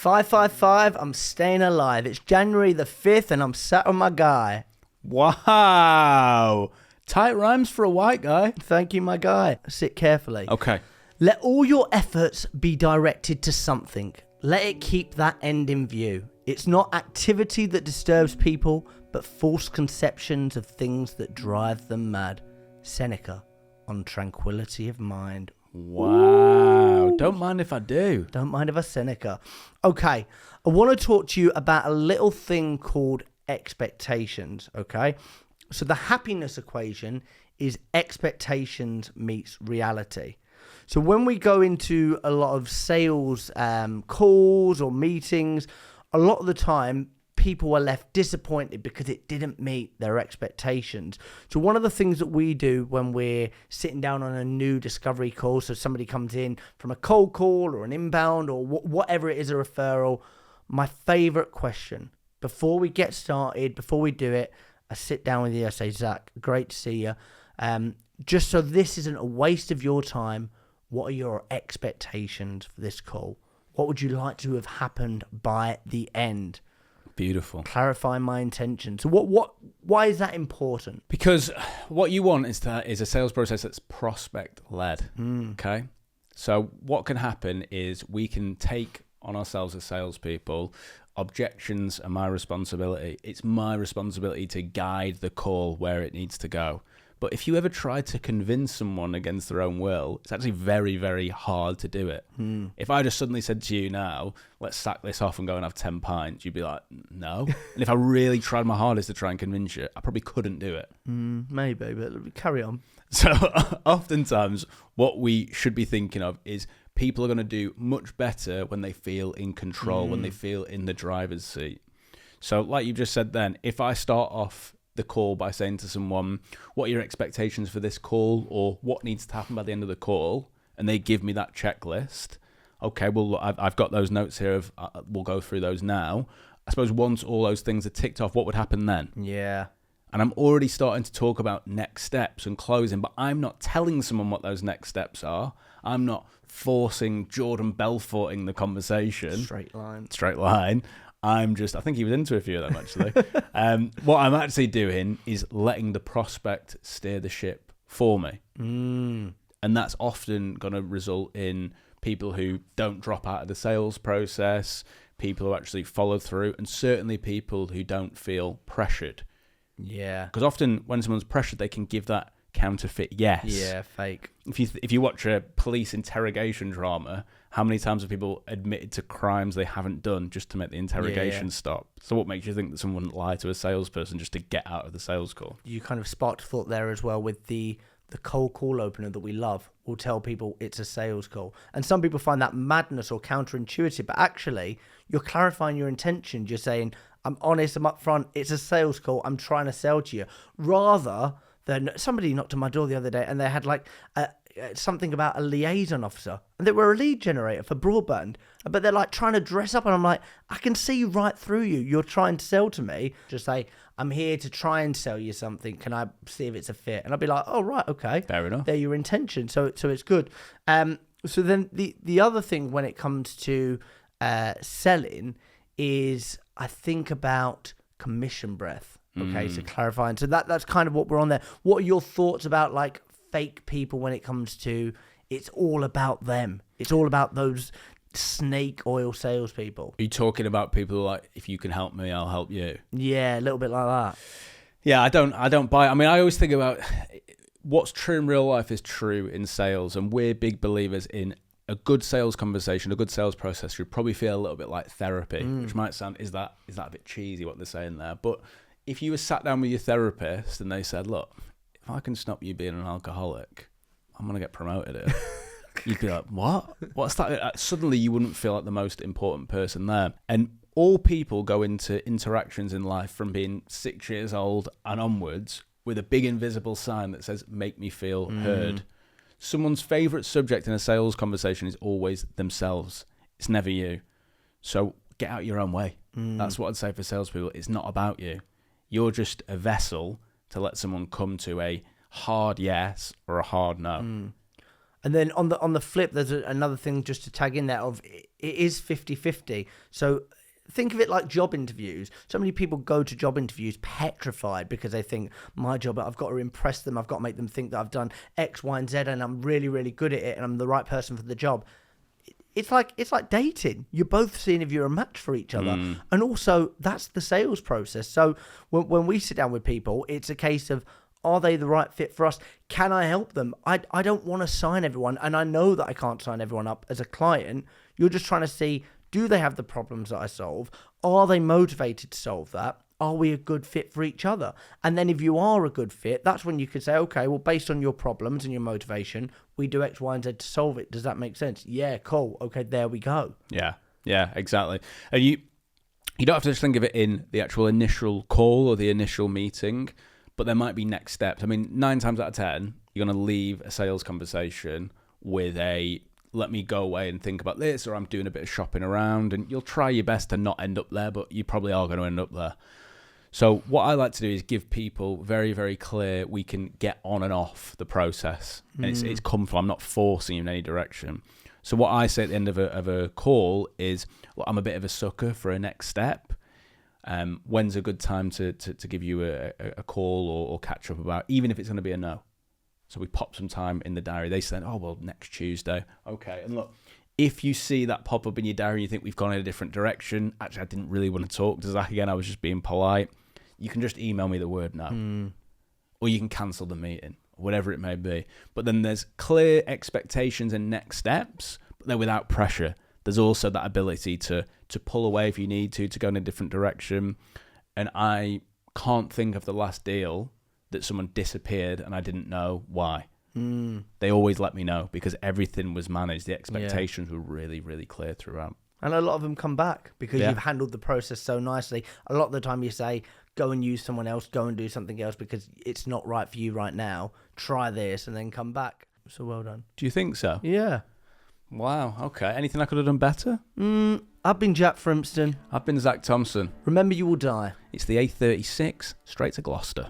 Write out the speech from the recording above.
555, I'm staying alive. It's January the 5th and I'm sat with my guy. Wow. Tight rhymes for a white guy. Thank you, my guy. Sit carefully. Okay. Let all your efforts be directed to something. Let it keep that end in view. It's not activity that disturbs people, but false conceptions of things that drive them mad. Seneca on tranquility of mind. Wow. Ooh. Don't mind if I do. Don't mind if I Seneca. Okay, I want to talk to you about a little thing called expectations, okay? So the happiness equation is expectations meets reality. So when we go into a lot of sales calls or meetings, a lot of the time people are left disappointed because it didn't meet their expectations. So one of the things that we do when we're sitting down on a new discovery call, so somebody comes in from a cold call or an inbound or whatever it is, a referral, my favorite question, before we get started, before we do it, I sit down with you, I say, Zach, great to see you. Just so this isn't a waste of your time, what are your expectations for this call? What would you like to have happened by the end? Beautiful. Clarify my intention. So why is that important? Because what you want is a sales process that's prospect led. Okay. So what can happen is we can take on ourselves as salespeople. Objections are my responsibility. It's my responsibility to guide the call where it needs to go. But if you ever try to convince someone against their own will, it's actually very, very hard to do it. If I just suddenly said to you now, let's sack this off and go and have 10 pints, you'd be like, no. And if I really tried my hardest to try and convince you, I probably couldn't do it. Maybe, but carry on. So oftentimes what we should be thinking of is people are going to do much better when they feel in control, when they feel in the driver's seat. So like you just said then, if I start off the call by saying to someone, what are your expectations for this call, or what needs to happen by the end of the call, and they give me that checklist, okay, well, look, I've got those notes here, we'll go through those now. I suppose once all those things are ticked off, what would happen then? Yeah. And I'm already starting to talk about next steps and closing, but I'm not telling someone what those next steps are. I'm not forcing Jordan Belforting the conversation. Straight line. I think he was into a few of them, actually. What I'm actually doing is letting the prospect steer the ship for me. And that's often going to result in people who don't drop out of the sales process, people who actually follow through, and certainly people who don't feel pressured. Yeah. Because often when someone's pressured, they can give that counterfeit yes. Yeah, fake. If you watch a police interrogation drama, how many times have people admitted to crimes they haven't done just to make the interrogation stop? So what makes you think that someone wouldn't lie to a salesperson just to get out of the sales call? You kind of sparked thought there as well with the cold call opener that we love. We'll tell people it's a sales call. And some people find that madness or counterintuitive, but actually you're clarifying your intentions. You're saying, I'm honest, I'm upfront, it's a sales call, I'm trying to sell to you. Rather than somebody knocked on my door the other day and they had like something about a liaison officer, and they were a lead generator for broadband, but they're like trying to dress up, and I'm like, I can see right through you. You're trying to sell to me. Just say, I'm here to try and sell you something. Can I see if it's a fit? And I'll be like, oh, right, okay. Fair enough. They're your intention. So it's good. So then the other thing when it comes to selling is I think about commission breath. Okay, so clarifying. So that's kind of what we're on there. What are your thoughts about like fake people when it comes to it's all about them? It's all about those snake oil salespeople. Are you talking about people like, if you can help me, I'll help you? Yeah, a little bit like that. Yeah, I don't buy it. I mean, I always think about what's true in real life is true in sales, and we're big believers in a good sales conversation, a good sales process should probably feel a little bit like therapy, which might sound, is that a bit cheesy what they're saying there? But if you were sat down with your therapist and they said, look, if I can stop you being an alcoholic, I'm going to get promoted here. You'd be like, what? What's that? Suddenly you wouldn't feel like the most important person there. And all people go into interactions in life from being 6 years old and onwards with a big invisible sign that says, make me feel heard. Someone's favourite subject in a sales conversation is always themselves. It's never you. So get out your own way. That's what I'd say for salespeople. It's not about you. You're just a vessel to let someone come to a hard yes or a hard no. And then on the flip, there's another thing just to tag in there of it is 50-50. So think of it like job interviews. So many people go to job interviews petrified because they think my job, I've got to impress them. I've got to make them think that I've done X, Y, and Z and I'm really, really good at it and I'm the right person for the job. It's like dating. You're both seeing if you're a match for each other. And also that's the sales process. So when we sit down with people, it's a case of, are they the right fit for us? Can I help them? I don't want to sign everyone. And I know that I can't sign everyone up as a client. You're just trying to see, do they have the problems that I solve? Are they motivated to solve that? Are we a good fit for each other? And then if you are a good fit, that's when you could say, okay, well, based on your problems and your motivation, we do X, Y, and Z to solve it. Does that make sense? Yeah, cool. Okay, there we go. Yeah, exactly. And you don't have to just think of it in the actual initial call or the initial meeting, but there might be next steps. I mean, 9 times out of 10, you're going to leave a sales conversation with a, let me go away and think about this, or I'm doing a bit of shopping around, and you'll try your best to not end up there, but you probably are going to end up there. So what I like to do is give people very, very clear, we can get on and off the process. And it's comfortable. I'm not forcing you in any direction. So what I say at the end of a call is, well, I'm a bit of a sucker for a next step. When's a good time to give you a call or catch up about, even if it's going to be a no? So we pop some time in the diary. They said, oh, well, next Tuesday. Okay. And look, if you see that pop up in your diary and you think we've gone in a different direction, actually, I didn't really want to talk to Zach again. I was just being polite. You can just email me the word no. Or you can cancel the meeting, whatever it may be. But then there's clear expectations and next steps, but they're without pressure. There's also that ability to pull away if you need to go in a different direction. And I can't think of the last deal that someone disappeared and I didn't know why. They always let me know because everything was managed. The expectations were really, really clear throughout. And a lot of them come back because you've handled the process so nicely. A lot of the time you say, go and use someone else, go and do something else because it's not right for you right now. Try this and then come back. So well done. Do you think so? Yeah. Wow. Okay. Anything I could have done better? I've been Jack Frimston. I've been Zach Thompson. Remember, you will die. It's the A36 straight to Gloucester.